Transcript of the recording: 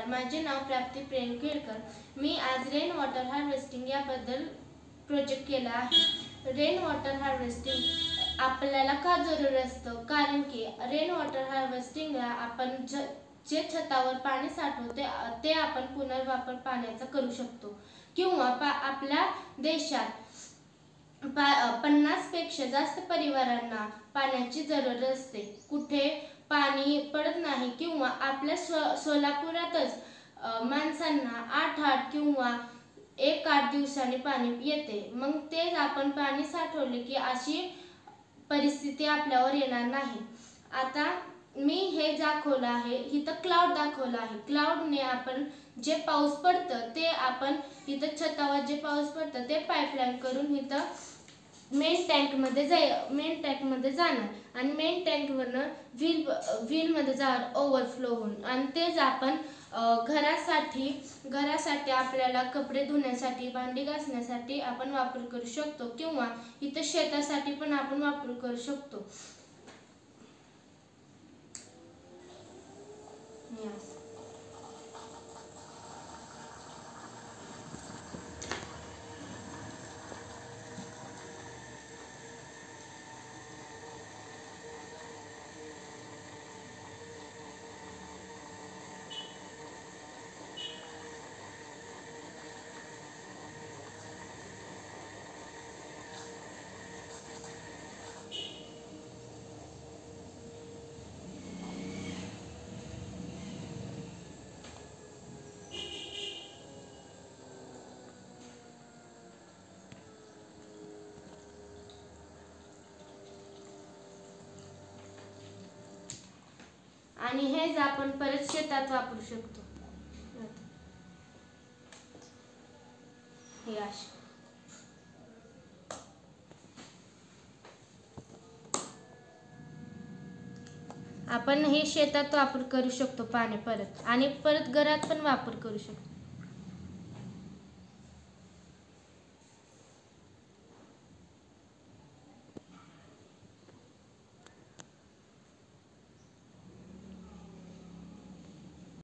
माझे नाव प्राप्ती प्रेम केळकर। मी आज रेन वॉटर हार्वेस्टिंग याबद्दल प्रोजेक्ट केला आहे। रेन वॉटर हार्वेस्टिंग आपल्याला का जरूरी असतं? कारण की रेन वॉटर हार्वेस्टिंगला आपण जे छतावर पाणी साठवतो ते आपण पुनर्वापर पाण्याचा करू शकतो किंवा आपल्या देशात 50 पेक्षा जास्त परिवारांना पाण्याची जरूर असते। कुठे पाणी पडत नाही किंवा आपल्या सोलापुरातच माणसांना 8 किंवा 1-8 दिवसांनी पाणी येते। मग ते आपण पाणी साठवले की अशी परिस्थिती आपल्यावर येणार नाही। आता मी हे दाखवलं आहे, इथं क्लाउड दाखवलं आहे। क्लाउडने आपण जे पाऊस पडतं ते आपण इथं छतावर जे पाऊस पडतं ते पाईपलाईन करून इथं मेन टँकमध्ये जाणार आणि मेन टँकवरनं व्हीलमध्ये जाणार ओव्हरफ्लो होऊन, आणि तेच आपण घरासाठी आपल्याला कपडे धुण्यासाठी, भांडी घासण्यासाठी आपण वापर करू शकतो किंवा इथं शेतासाठी पण आपण वापर करू शकतो। आणि हेच आपण परत शेतात वापरू शकतो। हे असे आपण हे शेतात वापर करू शकतो पाणी परत, आणि परत घरात पण वापर करू शकतो।